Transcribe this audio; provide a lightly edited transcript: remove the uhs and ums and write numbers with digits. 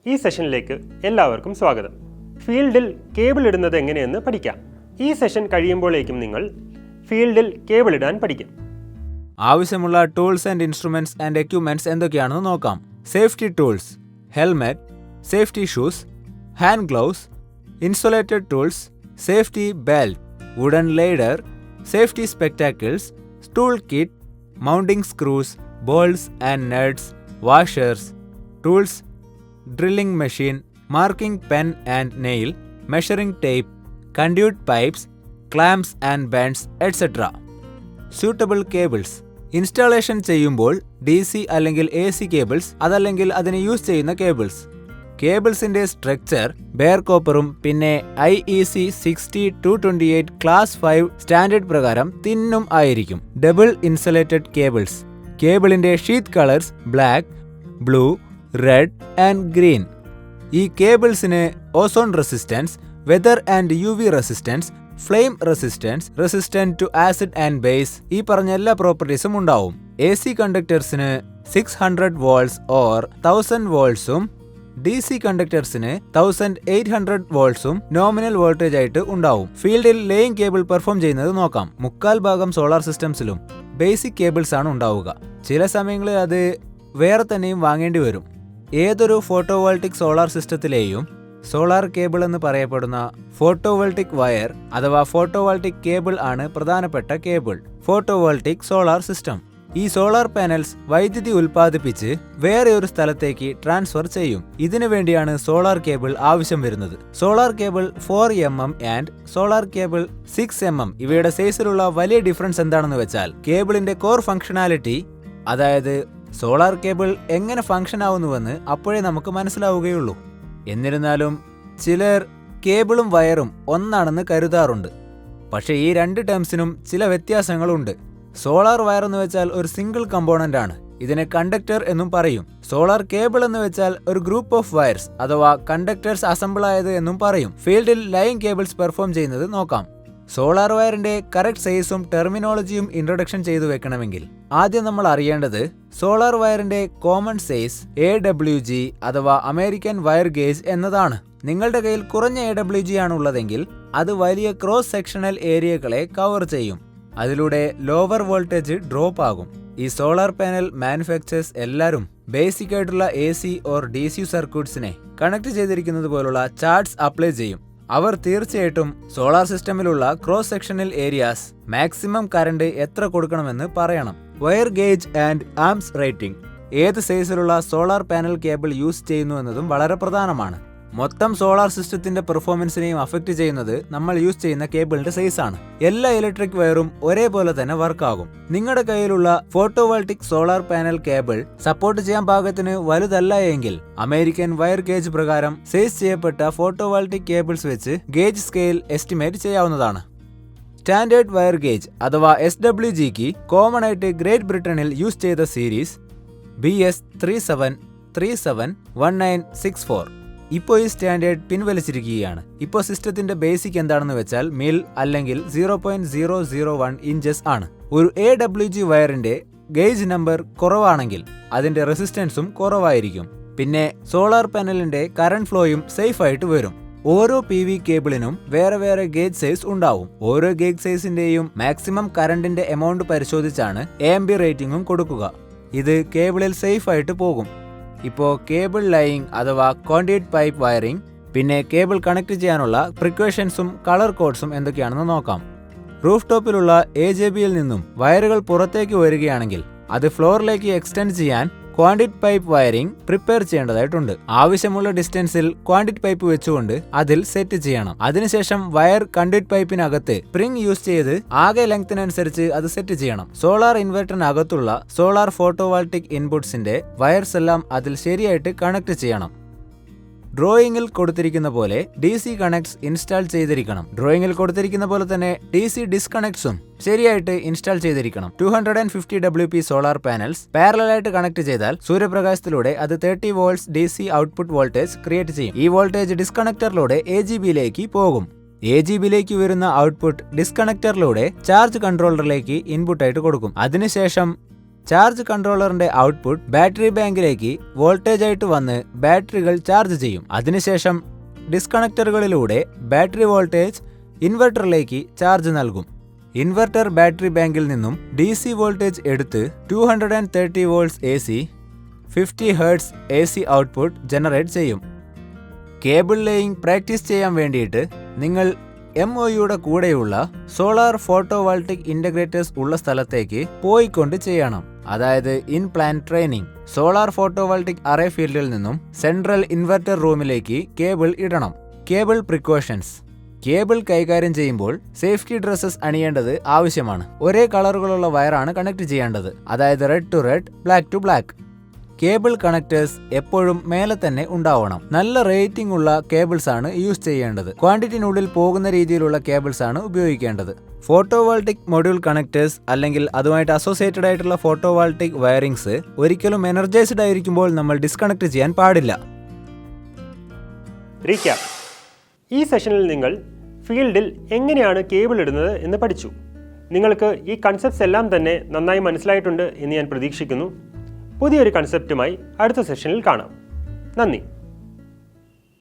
ഈ സെഷനിലേക്ക് എല്ലാവർക്കും സ്വാഗതം. ഫീൽഡിൽ കേബിൾ ഇടുന്നത് എങ്ങനെയെന്ന് പഠിക്കാം. ഈ സെഷൻ കഴിയുമ്പോഴേക്കും നിങ്ങൾ ഫീൽഡിൽ കേബിൾ ഇടാൻ പഠിക്കും. ആവശ്യമുള്ള tools and instruments and equipments എന്തൊക്കെയാണെന്ന് നോക്കാം. Safety tools, helmet, safety shoes, hand gloves, insulated tools, safety belt, wooden ladder, safety spectacles, tool kit, mounting screws, bolts and nuts, washers, tools, drilling machine, marking pen and nail, measuring tape, conduit pipes, clamps and bends, etc. Suitable cables. Installation ചെയ്യുമ്പോൾ DC അല്ലെങ്കിൽ AC cables അതല്ലെങ്കിൽ അതിന് use ചെയ്യുന്ന cables. കേബിൾസിന്റെ structure bare കോപ്പറും പിന്നെ IEC 60228 class 5 standard പ്രകാരം തിന്നും ആയിരിക്കും. Double insulated cables. കേബിളിന്റെ sheath colours black, blue, red and green. ഈ കേബിൾസിന് ozone resistance, weather and UV resistance, flame resistance, resistant to acid and base, ഈ പറഞ്ഞ എല്ലാ പ്രോപ്പർട്ടീസും ഉണ്ടാവും. AC കണ്ടക്ടേഴ്സിന് 600 വോൾട്ട്സ് ഓർ 1000 വോൾട്ട്സും DC കണ്ടക്ടേഴ്സിന് 1800 വോൾട്ട്സും നോമിനൽ വോൾട്ടേജ് ആയിട്ട് ഉണ്ടാവും. ഫീൽഡിൽ ലേയിങ് കേബിൾ പെർഫോം ചെയ്യുന്നത് നോക്കാം. 3/4 സോളാർ സിസ്റ്റംസിലും ബേസിക് കേബിൾസ് ആണ് ഉണ്ടാവുക. ചില സമയങ്ങളിൽ അത് വേറെ തന്നെയും വാങ്ങേണ്ടി വരും. ഏതൊരു ഫോട്ടോവോൾട്ടിക് സോളാർ സിസ്റ്റത്തിലെയും സോളാർ കേബിൾ എന്ന് പറയപ്പെടുന്ന ഫോട്ടോവോൾട്ടിക് വയർ അഥവാ ഫോട്ടോവോൾട്ടിക് കേബിൾ ആണ് പ്രധാനപ്പെട്ട കേബിൾ. ഫോട്ടോവോൾട്ടിക് സോളാർ സിസ്റ്റം ഈ സോളാർ പാനൽസ് വൈദ്യുതി ഉൽപ്പാദിപ്പിച്ച് വേറെ ഒരു സ്ഥലത്തേക്ക് ട്രാൻസ്ഫർ ചെയ്യും. ഇതിനു വേണ്ടിയാണ് സോളാർ കേബിൾ ആവശ്യം വരുന്നത്. Solar cable 4mm and solar cable 6mm ഇവയുടെ സൈസിലുള്ള വലിയ ഡിഫറൻസ് എന്താണെന്ന് വെച്ചാൽ കേബിളിന്റെ കോർ ഫംഗ്ഷനാലിറ്റി, അതായത് സോളാർ കേബിൾ എങ്ങനെ ഫംഗ്ഷൻ ആവുന്നുവെന്ന് അപ്പോഴേ നമുക്ക് മനസ്സിലാവുകയുള്ളൂ. എന്നിരുന്നാലും ചിലർ കേബിളും വയറും ഒന്നാണെന്ന് കരുതാറുണ്ട്. പക്ഷേ ഈ രണ്ട് ടേംസിനും ചില വ്യത്യാസങ്ങളുണ്ട്. സോളാർ വയർ എന്ന് വെച്ചാൽ ഒരു സിംഗിൾ കമ്പോണന്റ് ആണ്. ഇതിനെ കണ്ടക്ടർ എന്നും പറയും. സോളാർ കേബിൾ എന്ന് വെച്ചാൽ ഒരു ഗ്രൂപ്പ് ഓഫ് വയർസ് അഥവാ കണ്ടക്ടേഴ്സ് അസംബിൾ ആയത് എന്നും പറയും. ഫീൽഡിൽ ലൈൻ കേബിൾസ് പെർഫോം ചെയ്യുന്നത് നോക്കാം. സോളാർ വയറിന്റെ കറക്റ്റ് സൈസും ടെർമിനോളജിയും ഇൻട്രൊഡക്ഷൻ ചെയ്തു വെക്കണമെങ്കിൽ ആദ്യം നമ്മൾ അറിയേണ്ടത് സോളാർ വയറിന്റെ കോമൺ സൈസ് AWG അഥവാ അമേരിക്കൻ വയർ ഗേജ് എന്നതാണ്. നിങ്ങളുടെ കയ്യിൽ കുറഞ്ഞ AWG ആണ് ഉള്ളതെങ്കിൽ അത് വലിയ ക്രോസ് സെക്ഷണൽ ഏരിയകളെ കവർ ചെയ്യും. അതിലൂടെ ലോവർ വോൾട്ടേജ് ഡ്രോപ്പ് ആകും. ഈ സോളാർ പാനൽ മാനുഫാക്ചേഴ്സ് എല്ലാവരും ബേസിക് ആയിട്ടുള്ള AC ഓർ DC സർക്യൂട്ട്സിനെ കണക്ട് ചെയ്തിരിക്കുന്നത് പോലുള്ള ചാർട്ട്സ് അപ്ലൈ ചെയ്യും. അവർ തീർച്ചയായിട്ടും സോളാർ സിസ്റ്റമിലുള്ള cross sectional areas maximum current എത്ര കൊടുക്കണമെന്ന് പറയണം. Wire gauge and amps rating. ഏത് സൈസിലുള്ള സോളാർ പാനൽ കേബിൾ യൂസ് ചെയ്യുന്നു എന്നതും വളരെ പ്രധാനമാണ്. മൊത്തം സോളാർ സിസ്റ്റത്തിന്റെ പെർഫോമൻസിനെയും അഫക്റ്റ് ചെയ്യുന്നത് നമ്മൾ യൂസ് ചെയ്യുന്ന കേബിളിന്റെ സൈസ് ആണ്. എല്ലാ ഇലക്ട്രിക് വയറും ഒരേപോലെ തന്നെ വർക്കാകും. നിങ്ങളുടെ കയ്യിലുള്ള photovoltaic solar panel cable support ചെയ്യാൻ പാകത്തിന് വലുതല്ല എങ്കിൽ അമേരിക്കൻ വയർ ഗേജ് പ്രകാരം സൈസ് ചെയ്യപ്പെട്ട ഫോട്ടോവോൾട്ടിക് കേബിൾസ് വെച്ച് ഗേജ് സ്കെയിൽ എസ്റ്റിമേറ്റ് ചെയ്യാവുന്നതാണ്. സ്റ്റാൻഡേർഡ് വയർ ഗേജ് അഥവാ SWGക്ക് കോമൺ ആയിട്ട് ഗ്രേറ്റ് ബ്രിട്ടനിൽ യൂസ് ചെയ്ത സീരീസ് BS 37371964. ഇപ്പോൾ ഈ സ്റ്റാൻഡേർഡ് പിൻവലിച്ചിരിക്കുകയാണ്. ഇപ്പോൾ സിസ്റ്റത്തിന്റെ ബേസിക് എന്താണെന്ന് വെച്ചാൽ മിൽ അല്ലെങ്കിൽ 0.001 ഇഞ്ചസ് ആണ്. ഒരു AWG വയറിന്റെ ഗേജ് നമ്പർ കുറവാണെങ്കിൽ അതിന്റെ റെസിസ്റ്റൻസും കുറവായിരിക്കും. പിന്നെ സോളാർ പാനലിന്റെ കറണ്ട് ഫ്ലോയും സേഫ് ആയിട്ട് വരും. ഓരോ PV കേബിളിനും വേറെ വേറെ ഗേജ് സൈസ് ഉണ്ടാവും. ഓരോ ഗേജ് സൈസിന്റെയും മാക്സിമം കറണ്ടിന്റെ എമൗണ്ട് പരിശോധിച്ചാണ് AMB റേറ്റിംഗും കൊടുക്കുക. ഇത് കേബിളിൽ സേഫ് ആയിട്ട് പോകും. ഇപ്പോൾ കേബിൾ ലൈയിങ് അഥവാ കോൺഡ്യൂട്ട് പൈപ്പ് വയറിംഗ്, പിന്നെ കേബിൾ കണക്ട് ചെയ്യാനുള്ള പ്രിക്കോഷൻസും കളർ കോഡ്സും എന്തൊക്കെയാണെന്ന് നോക്കാം. റൂഫ് ടോപ്പിലുള്ള AJBയിൽ നിന്നും വയറുകൾ പുറത്തേക്ക് വരികയാണെങ്കിൽ അത് ഫ്ലോറിലേക്ക് എക്സ്റ്റെൻഡ് ചെയ്യാൻ ക്വാണ്ടിറ്റ് പൈപ്പ് വയറിംഗ് പ്രിപ്പയർ ചെയ്യേണ്ടതായിട്ടുണ്ട്. ആവശ്യമുള്ള ഡിസ്റ്റൻസിൽ ക്വാണ്ടിറ്റ് പൈപ്പ് വെച്ചുകൊണ്ട് അതിൽ സെറ്റ് ചെയ്യണം. അതിനുശേഷം വയർ കണ്ടക്ട് പൈപ്പിനകത്ത് സ്പ്രിംഗ് യൂസ് ചെയ്ത് ആകെ ലെങ്തിനനുസരിച്ച് അത് സെറ്റ് ചെയ്യണം. സോളാർ ഇൻവെർട്ടറിനകത്തുള്ള സോളാർ ഫോട്ടോവോൾട്ടിക് ഇൻപുട്സിന്റെ വയർസ് എല്ലാം അതിൽ ശരിയായിട്ട് കണക്ട് ചെയ്യണം. ഡ്രോയിങ്ങിൽ കൊടുത്തിരിക്കുന്ന പോലെ DC കണക്ട്സ് ഇൻസ്റ്റാൾ ചെയ്തിരിക്കണം. ഡ്രോയിങ്ങിൽ കൊടുത്തിരിക്കുന്ന പോലെ തന്നെ DC ഡിസ്കണക്ട്സും ശരിയായിട്ട് ഇൻസ്റ്റാൾ ചെയ്തിരിക്കണം. 250 WP സോളാർ പാനൽസ് പാരലലായിട്ട് കണക്ട് ചെയ്താൽ സൂര്യപ്രകാശത്തിലൂടെ അത് 30 volts DC output voltage create ചെയ്യും. ഈ വോൾട്ടേജ് ഡിസ്കണക്ടറിലൂടെ AGBയിലേക്ക് പോകും. AGBയിലേക്ക് വരുന്ന ഔട്ട്പുട്ട് ഡിസ്കണക്ടറിലൂടെ ചാർജ് കൺട്രോളറിലേക്ക് ഇൻപുട്ട് ആയിട്ട് കൊടുക്കും. അതിനുശേഷം ചാർജ് കൺട്രോളറിന്റെ ഔട്ട്പുട്ട് ബാറ്ററി ബാങ്കിലേക്ക് വോൾട്ടേജ് ആയിട്ട് വന്ന് ബാറ്ററികൾ ചാർജ് ചെയ്യും. അതിനുശേഷം ഡിസ്കണക്ടറുകളിലൂടെ ബാറ്ററി വോൾട്ടേജ് ഇൻവെർട്ടറിലേക്ക് ചാർജ് നൽകും. ഇൻവെർട്ടർ ബാറ്ററി ബാങ്കിൽ നിന്നും DC വോൾട്ടേജ് എടുത്ത് 230 volts AC 50 hertz AC output generate ചെയ്യും. കേബിൾ ലേയിങ് പ്രാക്ടീസ് ചെയ്യാൻ വേണ്ടിയിട്ട് നിങ്ങൾ MOUയുടെ കൂടെയുള്ള സോളാർ ഫോട്ടോവോൾട്ടിക് ഇൻ്റഗ്രേറ്റേഴ്സ് ഉള്ള സ്ഥലത്തേക്ക് പോയിക്കൊണ്ട് ചെയ്യണം. അതായത് in plant training. Solar photovoltaic array ഫീൽഡിൽ നിന്നും സെൻട്രൽ ഇൻവെർട്ടർ റൂമിലേക്ക് കേബിൾ ഇടണം. Cable precautions. കേബിൾ കൈകാര്യം ചെയ്യുമ്പോൾ സേഫ്റ്റി ഡ്രസ്സസ് അണിയേണ്ടത് ആവശ്യമാണ്. ഒരേ കളറുകളുള്ള വയറാണ് കണക്ട് ചെയ്യേണ്ടത്. അതായത് red to red, black to black. Cable connectors എപ്പോഴും മേലെ തന്നെ ഉണ്ടാവണം. നല്ല റേറ്റിംഗ് ഉള്ള കേബിൾസ് ആണ് യൂസ് ചെയ്യേണ്ടത്. ക്വാണ്ടിറ്റിനുള്ളിൽ പോകുന്ന രീതിയിലുള്ള കേബിൾസ് ആണ് ഉപയോഗിക്കേണ്ടത്. ഫോട്ടോവോൾട്ടിക് മൊഡ്യൂൾ കണക്ടേഴ്സ് അല്ലെങ്കിൽ അതുമായിട്ട് അസോസിയേറ്റഡ് ആയിട്ടുള്ള ഫോട്ടോവോൾട്ടിക് വയറിങ്സ് ഒരിക്കലും എനർജൈസ്ഡ് ആയിരിക്കുമ്പോൾ നമ്മൾ ഡിസ്കണക്ട് ചെയ്യാൻ പാടില്ല. റീക്യാപ്പ്. ഈ സെഷനിൽ നിങ്ങൾ ഫീൽഡിൽ എങ്ങനെയാണ് കേബിൾ ഇടുന്നത് എന്ന് പഠിച്ചു. നിങ്ങൾക്ക് ഈ കൺസെപ്റ്റ്സ് എല്ലാം തന്നെ നന്നായി മനസ്സിലായിട്ടുണ്ട് എന്ന് ഞാൻ പ്രതീക്ഷിക്കുന്നു. പുതിയൊരു കൺസെപ്റ്റുമായി അടുത്ത സെഷനിൽ കാണാം. നന്ദി.